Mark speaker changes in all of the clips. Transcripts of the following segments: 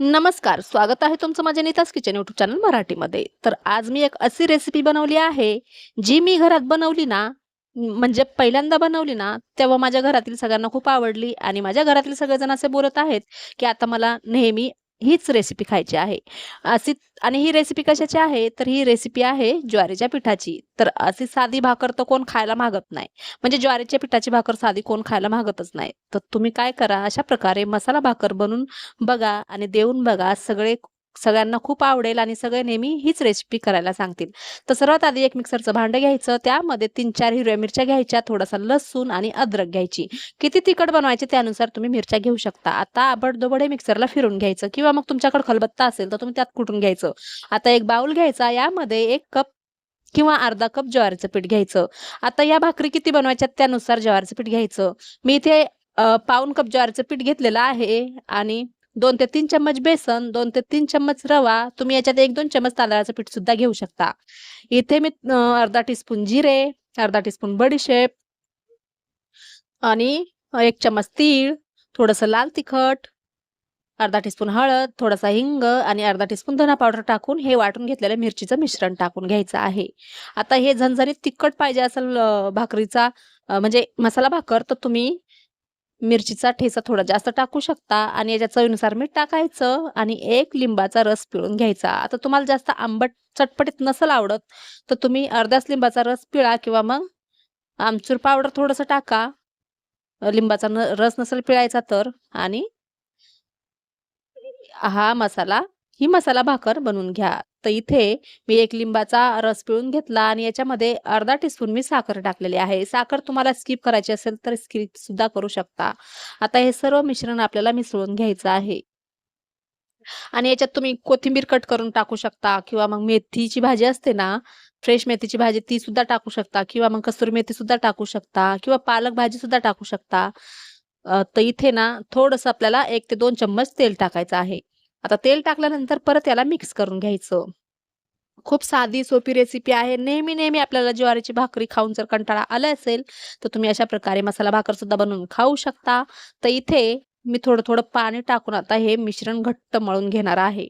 Speaker 1: नमस्कार, स्वागत आहे तुमचं माझ्या नीताज किचन यूट्यूब चॅनल मराठीमध्ये. तर आज मी एक अशी रेसिपी बनवली आहे, जी मी घरात बनवली ना, म्हणजे पहिल्यांदा बनवली ना, तेव्हा माझ्या घरातील सगळ्यांना खूप आवडली आणि माझ्या घरातील सगळेजण असे बोलत आहेत, की आता मला नेहमी हीच रेसिपी खायची आहे. अशी आणि ही रेसिपी कशाची आहे, तर ही रेसिपी आहे ज्वारीच्या पिठाची. तर अशी साधी भाकर तर कोण खायला मागत नाही. म्हणजे ज्वारीच्या पिठाची भाकर साधी कोण खायला मागतच नाही. तर तुम्ही काय करा, अशा प्रकारे मसाला भाकर बनवून बघा आणि देऊन बघा. सगळ्यांना खूप आवडेल आणि सगळे नेहमी हीच रेसिपी करायला सांगतील. तर सर्वात आधी एक मिक्सरचं भांडं घ्यायचं. त्यामध्ये 3-4 हिरव्या मिरच्या घ्यायच्या, थोडासा लसूण आणि अद्रक घ्यायची. किती तिखट बनवायचे त्यानुसार तुम्ही मिरच्या घेऊ शकता. आता आबडधोबड हे मिक्सरला फिरून घ्यायचं किंवा मग तुमच्याकडे खलबत्ता असेल तर तुम्ही त्यात कुटून घ्यायचं. आता एक बाउल घ्यायचा. यामध्ये 1 कप किंवा अर्धा कप ज्वारीचं पीठ घ्यायचं. आता या भाकरी किती बनवायच्यात त्यानुसार ज्वारीचं पीठ घ्यायचं. मी इथे पाऊण कप ज्वारीचं पीठ घेतलेलं आहे आणि 2 ते 3 चम्मच बेसन, 2 ते 3 चम्मच रवा. तुम्ही याच्यात 1-2 चम्मच तांदळाचं पीठ सुद्धा घेऊ शकता. इथे मी अर्धा टीस्पून जिरे, अर्धा टीस्पून बडीशेप आणि 1 चम्मच तीळ, थोडंसं लाल तिखट, अर्धा टीस्पून हळद, थोडासा हिंग आणि अर्धा टीस्पून धना पावडर टाकून हे वाटून घेतलेलं मिरचीचं मिश्रण टाकून घ्यायचं आहे. आता हे झणझणीत तिखट पाहिजे असेल भाकरीचा म्हणजे मसाला भाकर तर तुम्ही मिरचीचा ठेचा थोडा जास्त टाकू शकता आणि याच्या चवीनुसार मीठ टाकायचं आणि 1 लिंबाचा रस पिळून घ्यायचा. आता तुम्हाला जास्त आंबट चटपटीत नसेल आवडत, तर तुम्ही अर्ध्याच लिंबाचा रस पिळा किंवा मग आमचूर पावडर थोडंसं टाका. लिंबाचा रस नसेल पिळायचा तर आणि हा मसाला ही मसाला भाकर बनवून घ्या. तर इथे मी 1 लिंबाचा रस पिळून घेतला आणि याच्यामध्ये अर्धा टीस्पून मी साखर टाकलेली आहे. साखर तुम्हाला स्किप करायची असेल तर स्किप सुद्धा करू शकता. आता हे सर्व मिश्रण आपल्याला मिसळून घ्यायचं आहे. आणि याच्यात तुम्ही कोथिंबीर कट करून टाकू शकता किंवा मग मेथीची भाजी असते ना, फ्रेश मेथीची भाजी ती सुद्धा टाकू शकता किंवा मग कसुरी मेथी सुद्धा टाकू शकता किंवा पालक भाजी सुद्धा टाकू शकता. तर इथे ना थोडंसं आपल्याला 1 ते 2 चम्मच तेल टाकायचं आहे. आता तेल टाकल्यानंतर परत याला मिक्स करून घ्यायचं. खूप साधी सोपी रेसिपी आहे. नेहमी-नेहमी आपल्याला ज्वारीची भाकरी खाऊन जर कंटाळा आला असेल, तर तुम्ही अशा प्रकारे मसाला भाकर सुद्धा बनवून खाऊ शकता. तर इथे मी थोडं-थोडं पाणी टाकून आता हे मिश्रण घट्ट मळून घेणार आहे.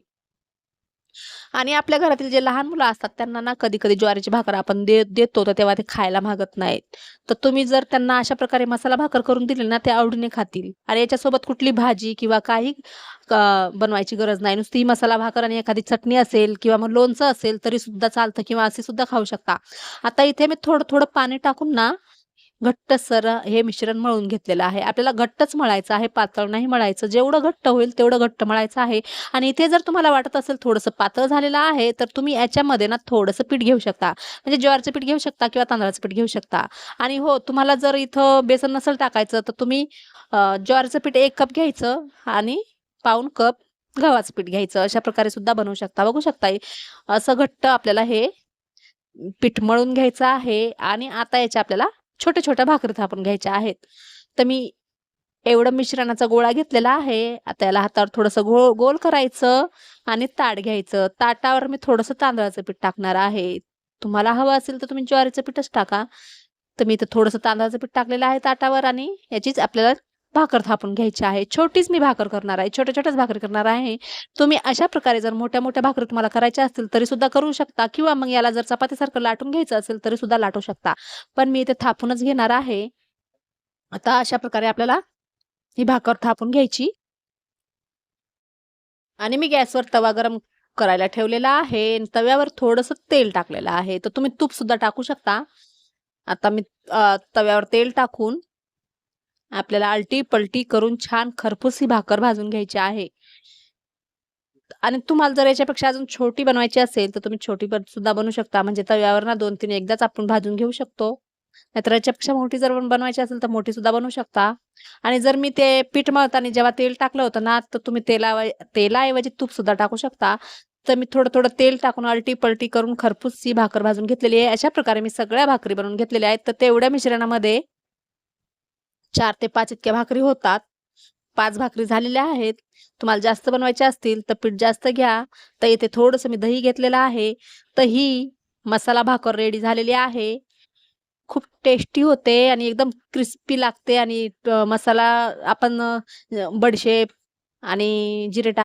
Speaker 1: आणि आपल्या घरातील जे लहान मुलं असतात त्यांना ना कधी-कधी ज्वारीची भाकर आपण देतो तर तेव्हा ते खायला मागत नाहीत. तर तुम्ही जर त्यांना अशा प्रकारे मसाला भाकर करून दिली ना, ते आवडीने खातील आणि याच्यासोबत कुठली भाजी किंवा काही बनवायची गरज नाही. नुसती मसाला भाकर आणि एखादी चटणी असेल किंवा मग लोणचं असेल तरी सुद्धा चालतं किंवा असे सुद्धा खाऊ शकता. आता इथे मी थोडं-थोडं पाणी टाकून ना घट्टसर हे मिश्रण मळून घेतलेलं आहे. आपल्याला घट्टच मळायचं आहे, पातळ नाही मळायचं. जेवढं घट्ट होईल तेवढं घट्ट मळायचं आहे आणि इथे जर तुम्हाला वाटत असेल थोडंसं पातळ झालेलं आहे, तर तुम्ही याच्यामध्ये ना थोडंसं पीठ घेऊ शकता. म्हणजे ज्वारीचं पीठ घेऊ शकता किंवा तांदळाचं पीठ घेऊ शकता. आणि हो, तुम्हाला जर इथं बेसन नसेल टाकायचं, तर तुम्ही ज्वारीचं पीठ 1 कप घ्यायचं आणि पाऊण कप गव्हाचं पीठ घ्यायचं. अशा प्रकारे सुद्धा बनवू शकता. बघू शकता असं घट्ट आपल्याला हे पीठ मळून घ्यायचं आहे आणि आता याच्या आपल्याला छोट्या-छोट्या भाकरी थापून घ्यायच्या आहेत. तर मी एवढं मिश्रणाचा गोळा घेतलेला आहे. आता याला हातावर थोडंसं गोल करायचं आणि ताट घ्यायचं. ताटावर मी थोडंसं तांदळाचं पीठ टाकणार आहे. तुम्हाला हवं असेल तर तुम्ही ज्वारीचं पीठच टाका. तर मी इथं थोडंसं तांदळाचं पीठ टाकलेलं आहे ताटावर आणि याचीच आपल्याला भाकर थापून घ्यायची आहे. छोटीच मी भाकर करणार आहे. छोट्या-छोट्याच भाकरी करणार आहे. तुम्ही अशा प्रकारे जर मोठ्या-मोठ्या भाकरी तुम्हाला करायच्या असतील तरी सुद्धा करू शकता किंवा मग याला जर चपातीसारखं लाटून घ्यायचं असेल तरी सुद्धा लाटू शकता. पण मी इथे थापूनच घेणार आहे. आता अशा प्रकारे आपल्याला ही भाकर थापून घ्यायची आणि मी गॅसवर तवा गरम करायला ठेवलेला आहे आणि तव्यावर थोडंसं तेल टाकलेलं आहे. तर तुम्ही तूप सुद्धा टाकू शकता. आता मी तव्यावर तेल टाकून आपल्याला आलटी-पलटी करून छान खरपूस ही भाकर भाजून घ्यायची आहे. आणि तुम्हाला जर याच्यापेक्षा अजून छोटी बनवायची असेल, तर तुम्ही छोटी पण सुद्धा बनवू शकता. म्हणजे तव्यावर ना 2-3 एकदाच आपण भाजून घेऊ शकतो. नाहीतर याच्यापेक्षा मोठी जर बनवायची असेल, तर मोठी सुद्धा बनवू शकता. आणि जर मी ते पीठ मळताना जेव्हा तेल टाकलं होतं ना, तर तुम्ही तेलाऐवजी तूप सुद्धा टाकू शकता. तर मी थोडं-थोडं तेल टाकून आलटी-पलटी करून खरपूस ही भाकर भाजून घेतलेली आहे. अशा प्रकारे मी सगळ्या भाकरी बनवून घेतलेल्या आहेत. तर तेवढ्या मिश्रणामध्ये 4 ते 5 इतक्या भाकरी होतात. 5 भाकरी झालेल्या आहेत. तुम्हाला जास्त बनवायच्या असतील तर पीठ जास्त घ्या. तर इथे थोडंसं मी दही घेतलेलं आहे. तर ही मसाला भाकर रेडी झालेली आहे. खूप टेस्टी होते आणि एकदम क्रिस्पी लागते आणि मसाला आपण बडीशेप आणि जिरे